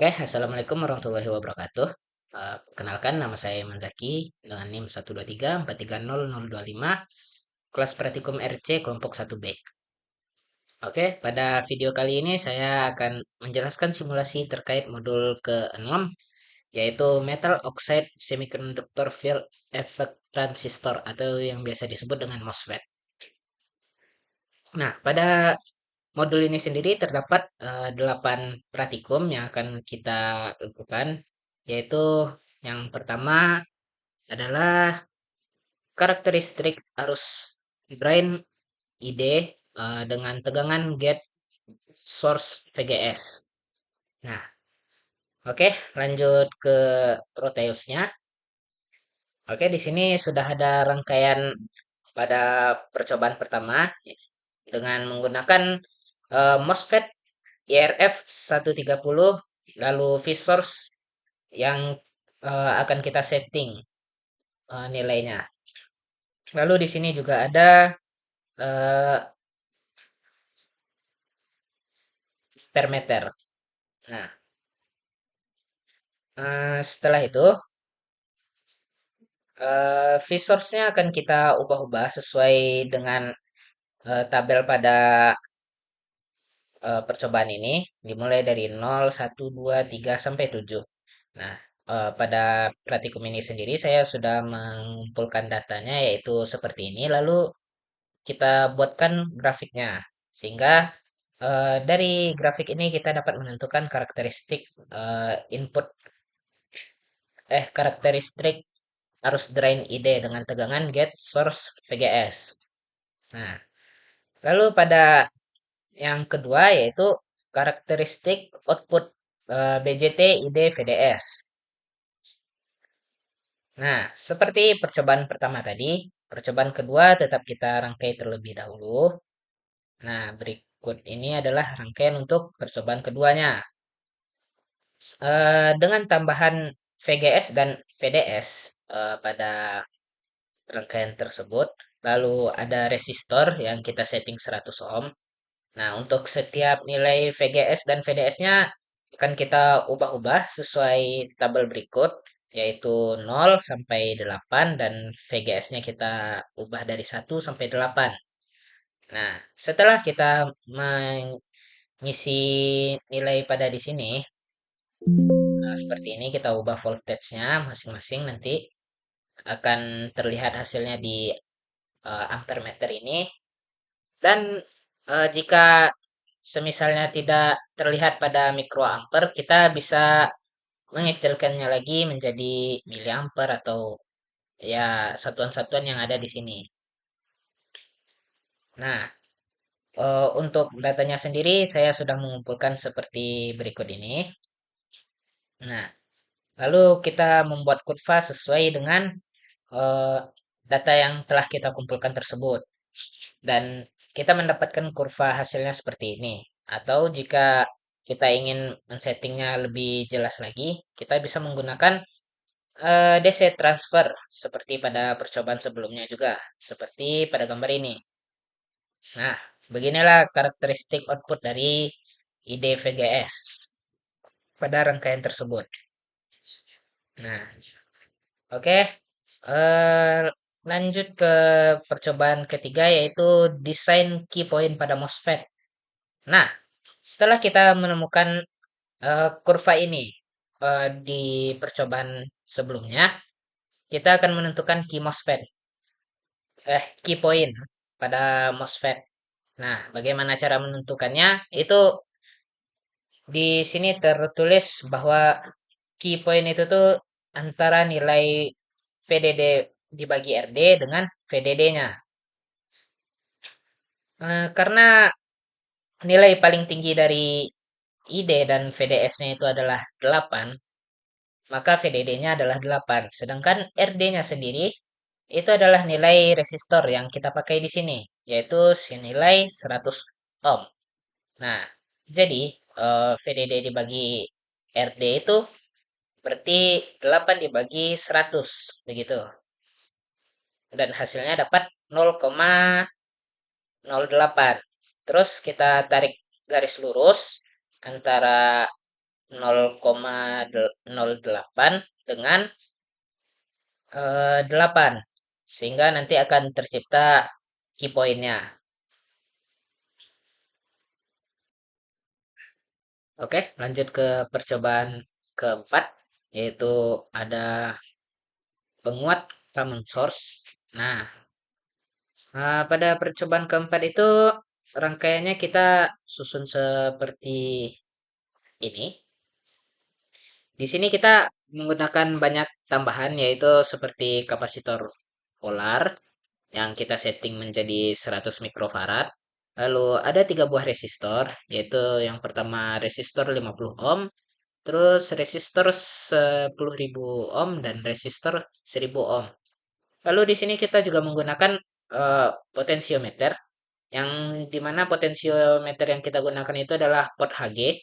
Oke, Assalamualaikum warahmatullahi wabarakatuh. Perkenalkan, nama saya Iman Zaki dengan NIM 123430025, kelas Praktikum RC kelompok 1B. Oke, pada video kali ini saya akan menjelaskan simulasi terkait modul ke-6, yaitu Metal Oxide Semiconductor Field Effect Transistor atau yang biasa disebut dengan MOSFET. Nah, pada modul ini sendiri terdapat 8 praktikum yang akan kita lakukan, yaitu yang pertama adalah karakteristik arus drain ID dengan tegangan gate source VGS. Nah, oke, lanjut ke Proteusnya. Oke, di sini sudah ada rangkaian pada percobaan pertama dengan menggunakan MOSFET IRF 130, lalu V-source yang akan kita setting nilainya. Lalu di sini juga ada eh, per meter. Nah, setelah itu V-source-nya akan kita ubah-ubah sesuai dengan tabel pada percobaan ini, dimulai dari 0, 1, 2, 3, sampai 7. Nah, pada praktikum ini sendiri saya sudah mengumpulkan datanya yaitu seperti ini, lalu kita buatkan grafiknya. Sehingga dari grafik ini kita dapat menentukan karakteristik input karakteristik arus drain ID dengan tegangan gate source VGS. Nah, lalu pada yang kedua yaitu karakteristik output BJT ID VDS. Nah, seperti percobaan pertama tadi, percobaan kedua tetap kita rangkai terlebih dahulu. Nah, berikut ini adalah rangkaian untuk percobaan keduanya. Dengan tambahan VGS dan VDS pada rangkaian tersebut, lalu ada resistor yang kita setting 100 ohm. Nah, untuk setiap nilai VGS dan VDS-nya akan kita ubah-ubah sesuai tabel berikut, yaitu 0 sampai 8 dan VGS-nya kita ubah dari 1 sampai 8. Nah, setelah kita mengisi nilai pada di sini, nah, seperti ini kita ubah voltage-nya masing-masing nanti akan terlihat hasilnya di ampere meter ini. Dan jika semisalnya tidak terlihat pada mikroampere, kita bisa mengecilkannya lagi menjadi miliampere atau ya satuan-satuan yang ada di sini. Nah, untuk datanya sendiri saya sudah mengumpulkan seperti berikut ini. Nah, lalu kita membuat kurva sesuai dengan eh, data yang telah kita kumpulkan tersebut. Dan kita mendapatkan kurva hasilnya seperti ini. Atau jika kita ingin men-settingnya lebih jelas lagi, kita bisa menggunakan DC transfer seperti pada percobaan sebelumnya juga, seperti pada gambar ini. Nah, beginilah karakteristik output dari IDVGS pada rangkaian tersebut. Nah, oke. Eh, lanjut ke percobaan ketiga yaitu desain key point pada MOSFET. Nah, setelah kita menemukan kurva ini di percobaan sebelumnya, kita akan menentukan key MOSFET, key point pada MOSFET. Nah, bagaimana cara menentukannya? Itu di sini tertulis bahwa key point itu tuh antara nilai VDD dibagi RD dengan VDD-nya. Karena nilai paling tinggi dari ID dan VDS-nya itu adalah 8, maka VDD-nya adalah 8. Sedangkan RD-nya sendiri itu adalah nilai resistor yang kita pakai di sini, yaitu senilai 100 ohm. Nah, jadi VDD dibagi RD itu berarti 8 dibagi 100, begitu. Dan hasilnya dapat 0,08. Terus kita tarik garis lurus antara 0,08 dengan 8, sehingga nanti akan tercipta key point-nya. Oke, lanjut ke percobaan keempat, yaitu ada penguat common source. Nah, pada percobaan keempat itu rangkaiannya kita susun seperti ini. Di sini kita menggunakan banyak tambahan, yaitu seperti kapasitor polar yang kita setting menjadi 100 mikrofarad. Lalu ada tiga buah resistor, yaitu yang pertama resistor 50 ohm, terus resistor 10.000 ohm, dan resistor 1000 ohm. Lalu di sini kita juga menggunakan potensiometer, yang dimana potensiometer yang kita gunakan itu adalah port Hg,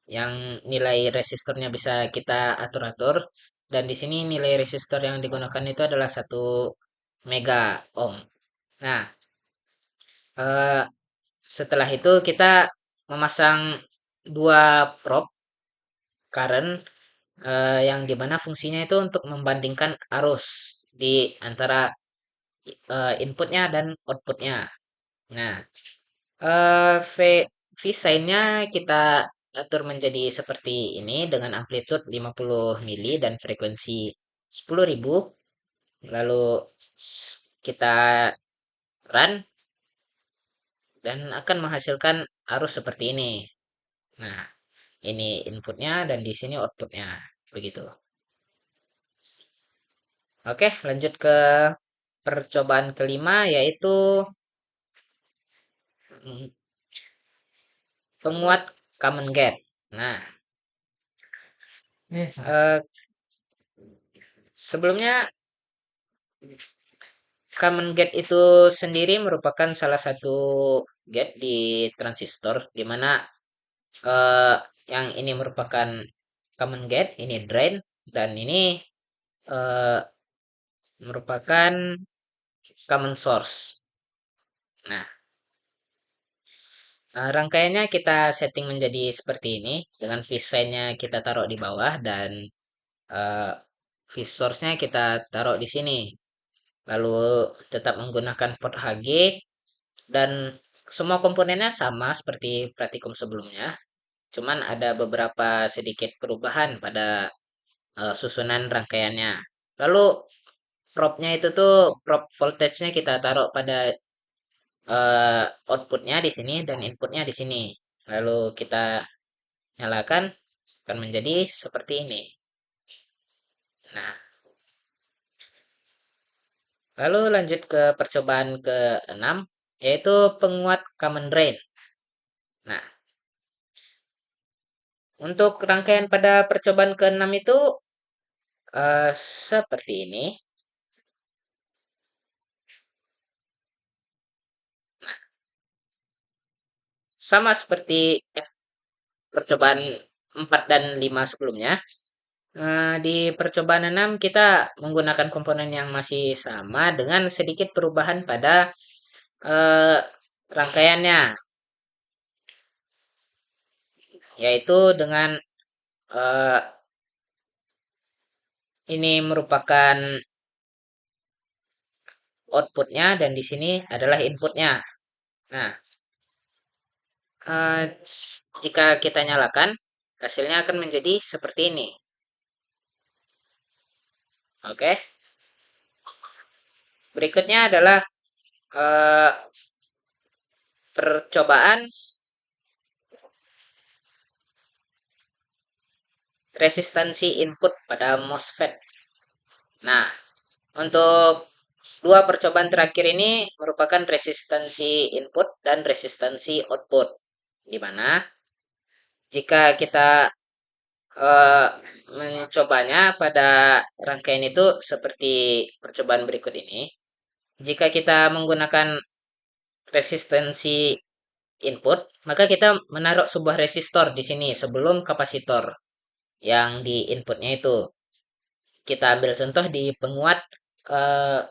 yang nilai resistornya bisa kita atur-atur. Dan di sini nilai resistor yang digunakan itu adalah 1 mega ohm. Nah, eh, setelah itu kita memasang dua probe current, yang dimana fungsinya itu untuk membandingkan arus di antara inputnya dan outputnya. Nah, V V-sign-nya kita atur menjadi seperti ini dengan amplitude 50 mili dan frekuensi 10.000. Lalu kita run dan akan menghasilkan arus seperti ini. Nah, ini inputnya dan di sini outputnya. Begitu. Oke, lanjut ke percobaan kelima, yaitu mm, penguat common gate. Nah, eh, sebelumnya common gate itu sendiri merupakan salah satu gate di transistor, di mana eh, yang ini merupakan common gate, ini drain, dan ini eh, merupakan common source. Nah, rangkaiannya kita setting menjadi seperti ini, dengan V-sign-nya kita taruh di bawah, dan eh, V-source-nya kita taruh di sini. Lalu tetap menggunakan port Hg, dan semua komponennya sama seperti praktikum sebelumnya. Cuman ada beberapa sedikit perubahan pada susunan rangkaiannya. Lalu probe-nya itu tuh probe voltage-nya kita taruh pada outputnya di sini dan inputnya di sini. Lalu kita nyalakan, akan menjadi seperti ini. Nah, lalu lanjut ke percobaan ke-6, yaitu penguat common drain. Nah, untuk rangkaian pada percobaan ke-6 itu seperti ini. Sama seperti percobaan 4 dan 5 sebelumnya. Di percobaan 6 kita menggunakan komponen yang masih sama dengan sedikit perubahan pada eh, rangkaiannya, yaitu dengan eh, ini merupakan outputnya dan di sini adalah inputnya. Nah, eh, jika kita nyalakan, hasilnya akan menjadi seperti ini. Oke, berikutnya adalah eh, percobaan resistansi input pada MOSFET. Nah, untuk dua percobaan terakhir ini merupakan resistansi input dan resistansi output, di mana jika kita eh, mencobanya pada rangkaian itu seperti percobaan berikut ini. Jika kita menggunakan resistansi input, maka kita menaruh sebuah resistor di sini sebelum kapasitor yang di inputnya itu. Kita ambil contoh di penguat eh,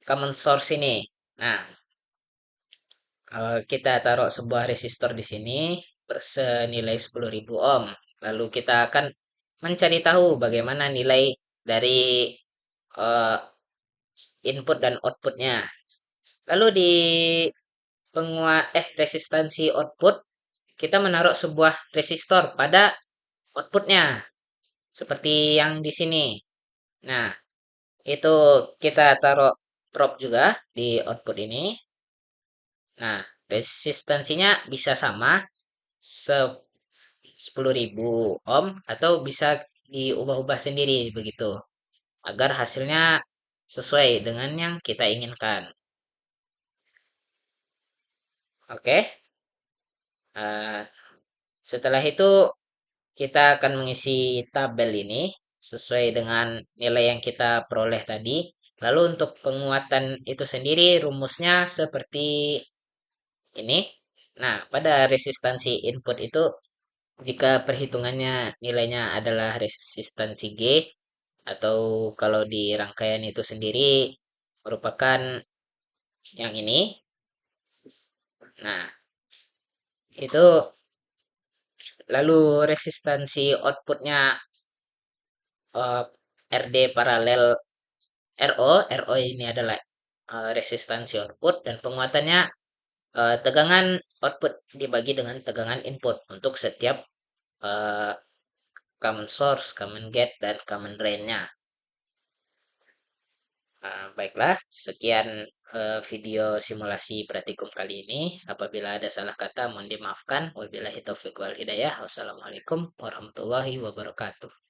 common source ini. Nah, kita taruh sebuah resistor di sini bersenilai 10.000 ohm. Lalu kita akan mencari tahu bagaimana nilai dari eh, input dan outputnya. Lalu di resistansi output, kita menaruh sebuah resistor pada outputnya, seperti yang di sini. Nah, itu kita taruh probe juga di output ini. Nah, resistansinya bisa sama se- 10.000 ohm atau bisa diubah-ubah sendiri begitu agar hasilnya sesuai dengan yang kita inginkan. Oke. Eh, Setelah itu kita akan mengisi tabel ini sesuai dengan nilai yang kita peroleh tadi. Lalu untuk penguatan itu sendiri rumusnya seperti ini. Nah, pada resistansi input itu jika perhitungannya nilainya adalah resistansi G atau kalau di rangkaian itu sendiri merupakan yang ini. Nah, itu lalu resistansi outputnya eh, RD paralel RO ini adalah resistansi output dan penguatannya tegangan output dibagi dengan tegangan input untuk setiap eh, common source, common gate, dan common drain-nya. Baiklah, sekian video simulasi praktikum kali ini. Apabila ada salah kata, mohon dimaafkan. Wabillahi taufiq wal hidayah. Wassalamualaikum warahmatullahi wabarakatuh.